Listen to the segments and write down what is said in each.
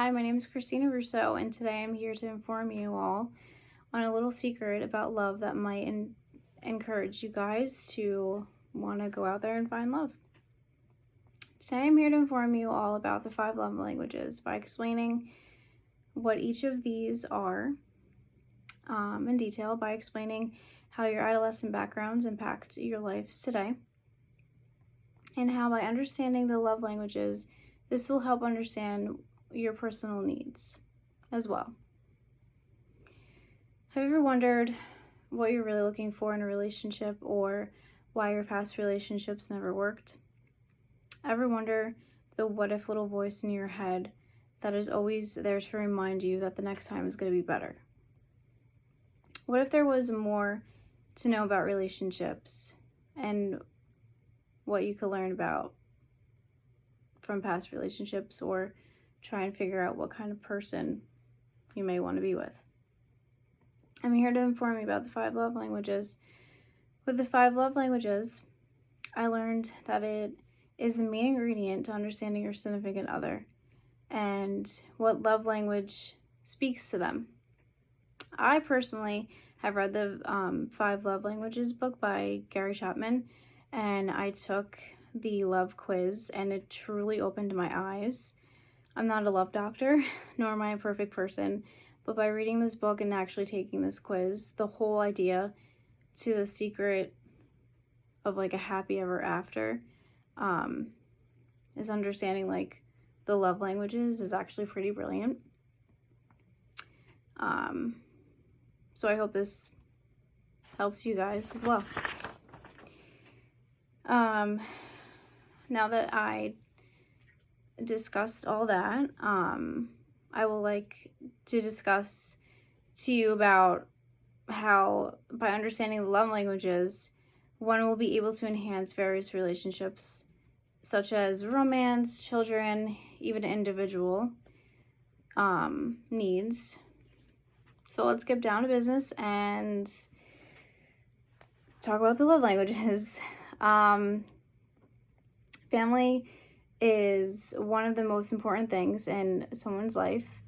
Hi, my name is Christina Russo, and today I'm here to inform you all on a little secret about love that might encourage you guys to want to go out there and find love. Today I'm here to inform you all about the 5 love languages by explaining what each of these are in detail, by explaining how your adolescent backgrounds impact your lives today, and how by understanding the love languages, this will help understand your personal needs as well. Have you ever wondered what you're really looking for in a relationship, or why your past relationships never worked? Ever wonder the what if little voice in your head that is always there to remind you that the next time is going to be better? What if there was more to know about relationships and what you could learn about from past relationships, or try and figure out what kind of person you may want to be with? I'm here to inform you about the 5 love languages. With the 5 love languages, I learned that it is the main ingredient to understanding your significant other and what love language speaks to them. I personally have read the 5 love languages book by Gary Chapman, and I took the love quiz, and it truly opened my eyes. I'm not a love doctor, nor am I a perfect person, but by reading this book and actually taking this quiz, the whole idea to the secret of like a happy ever after is understanding like the love languages is actually pretty brilliant. So I hope this helps you guys as well. Now that I discussed all that, I will like to discuss to you about how by understanding the love languages, one will be able to enhance various relationships such as romance, children, even individual needs. So let's get down to business and talk about the love languages. Family is one of the most important things in someone's life.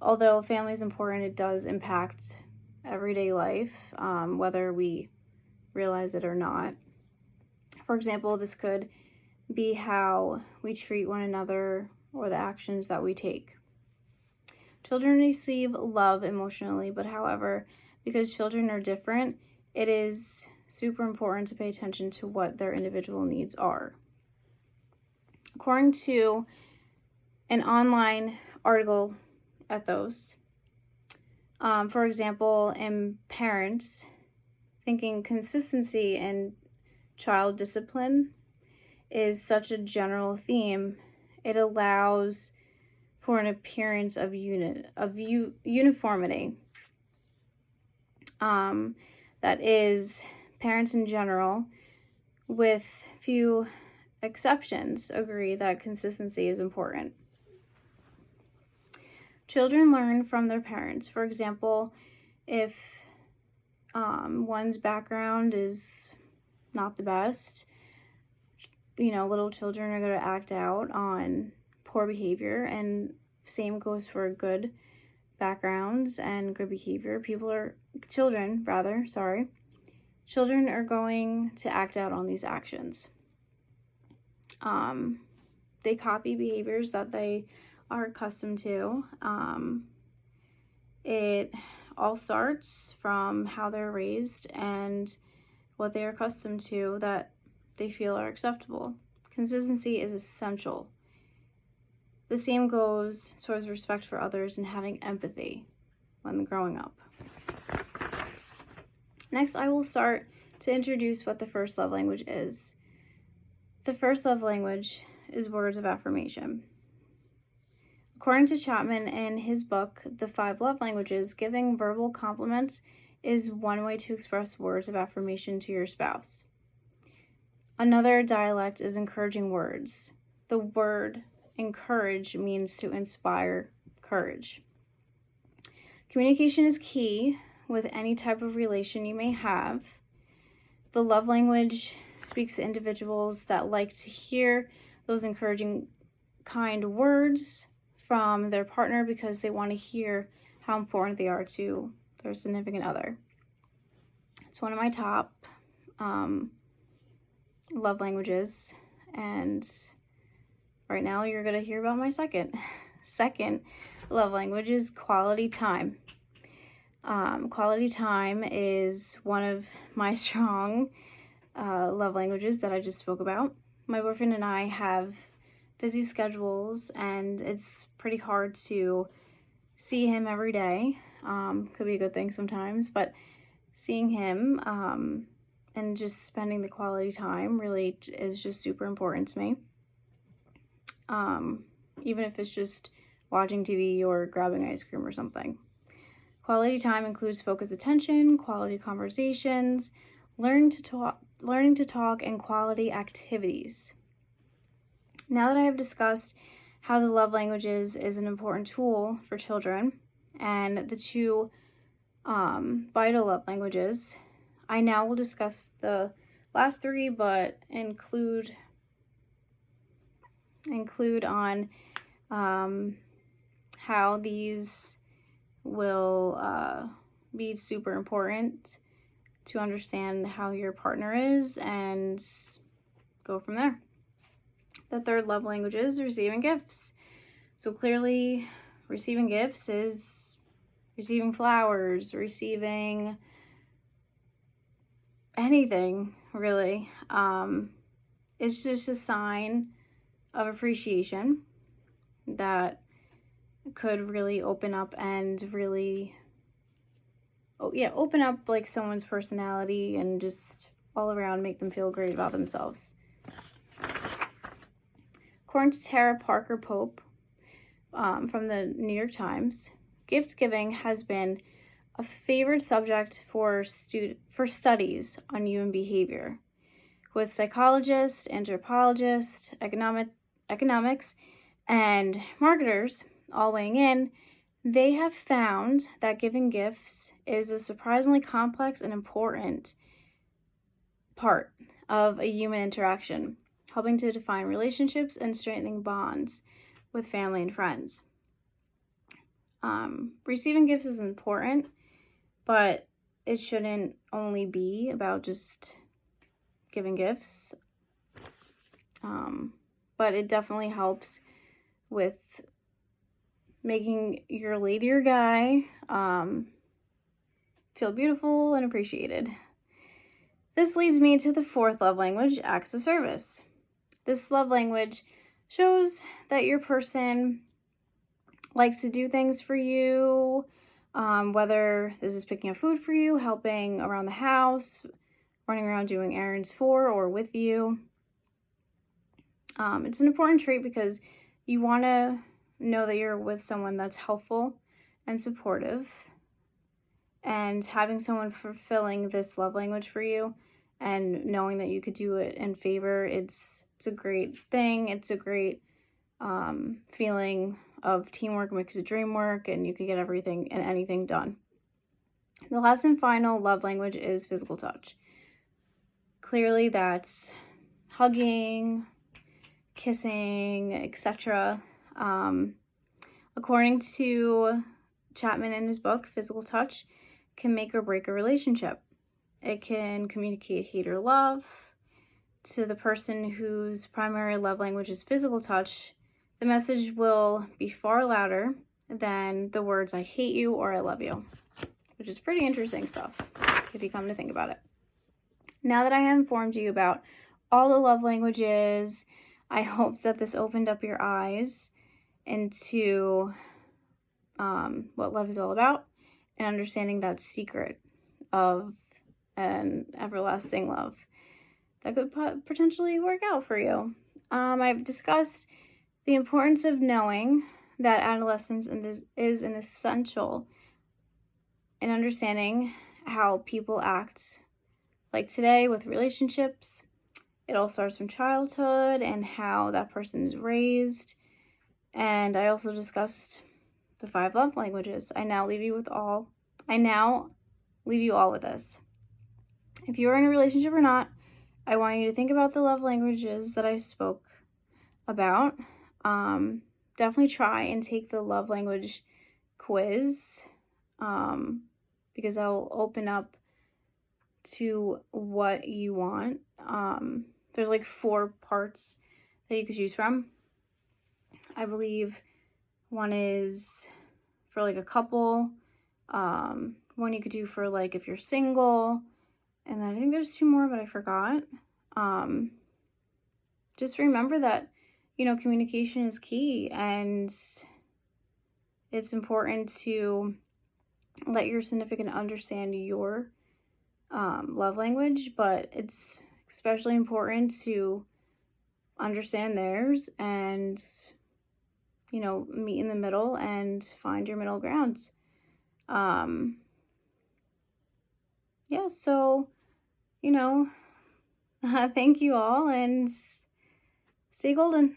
Although family is important, it does impact everyday life, whether we realize it or not. For example, this could be how we treat one another or the actions that we take. Children receive love emotionally, but however, because children are different, it is super important to pay attention to what their individual needs are. According to an online article Ethos, for example, in parents, thinking consistency in child discipline is such a general theme, it allows for an appearance of uniformity. That is, parents in general, with few exceptions, agree that consistency is important. Children learn from their parents. For example, if one's background is not the best, little children are going to act out on poor behavior, and same goes for good backgrounds and good behavior. Children are going to act out on these actions. They copy behaviors that they are accustomed to. It all starts from how they're raised and what they are accustomed to that they feel are acceptable. Consistency is essential. The same goes towards respect for others and having empathy when growing up. Next, I will start to introduce what the first love language is. The first love language is words of affirmation. According to Chapman in his book, The 5 Love Languages, giving verbal compliments is one way to express words of affirmation to your spouse. Another dialect is encouraging words. The word encourage means to inspire courage. Communication is key with any type of relation you may have. The love language speaks to individuals that like to hear those encouraging, kind words from their partner because they want to hear how important they are to their significant other. It's one of my top love languages, and right now you're going to hear about my second love language is quality time. Quality time is one of my strong love languages that I just spoke about. My boyfriend and I have busy schedules, and it's pretty hard to see him every day. Could be a good thing sometimes, but seeing him and just spending the quality time really is just super important to me. Even if it's just watching TV or grabbing ice cream or something. Quality time includes focused attention, quality conversations, learning to talk, and quality activities. Now that I have discussed how the love languages is an important tool for children and the two vital love languages, I now will discuss the last three, but include on how these will be super important to understand how your partner is and go from there. The third love language is receiving gifts. So clearly, receiving gifts is receiving flowers, receiving anything, really. It's just a sign of appreciation that could really open up like someone's personality and just all around make them feel great about themselves. According to Tara Parker Pope from the New York Times, gift giving has been a favorite subject for studies on human behavior, with psychologists, anthropologists, economics, and marketers all weighing in. They have found that giving gifts is a surprisingly complex and important part of a human interaction, helping to define relationships and strengthening bonds with family and friends. Receiving gifts is important, but it shouldn't only be about just giving gifts. But it definitely helps with making your lady or guy feel beautiful and appreciated. This leads me to the fourth love language, acts of service. This love language shows that your person likes to do things for you, whether this is picking up food for you, helping around the house, running around doing errands for or with you. It's an important trait because you want to know that you're with someone that's helpful and supportive, and having someone fulfilling this love language for you and knowing that you could do it in favor, it's a great thing. It's a great feeling of teamwork makes the dream work, and you can get everything and anything done. The last and final love language is physical touch. Clearly that's hugging, kissing, etc. According to Chapman in his book, physical touch can make or break a relationship. It can communicate hate or love. To the person whose primary love language is physical touch, the message will be far louder than the words "I hate you" or "I love you," which is pretty interesting stuff if you come to think about it. Now that I have informed you about all the love languages, I hope that this opened up your eyes into what love is all about and understanding that secret of an everlasting love that could potentially work out for you. I've discussed the importance of knowing that adolescence is an essential in understanding how people act. Like today with relationships, it all starts from childhood and how that person is raised. And I also discussed the 5 love languages. I now leave you all with this. If you're in a relationship or not, I want you to think about the love languages that I spoke about. definitely try and take the love language quiz, because that'll open up to what you want. There's like 4 parts that you could choose from. I believe one is for like a couple, one you could do for like if you're single, and then I think there's 2 more, but I forgot. Just remember that, communication is key, and it's important to let your significant understand your love language, but it's especially important to understand theirs and, meet in the middle and find your middle grounds. Yeah, so, thank you all, and stay golden.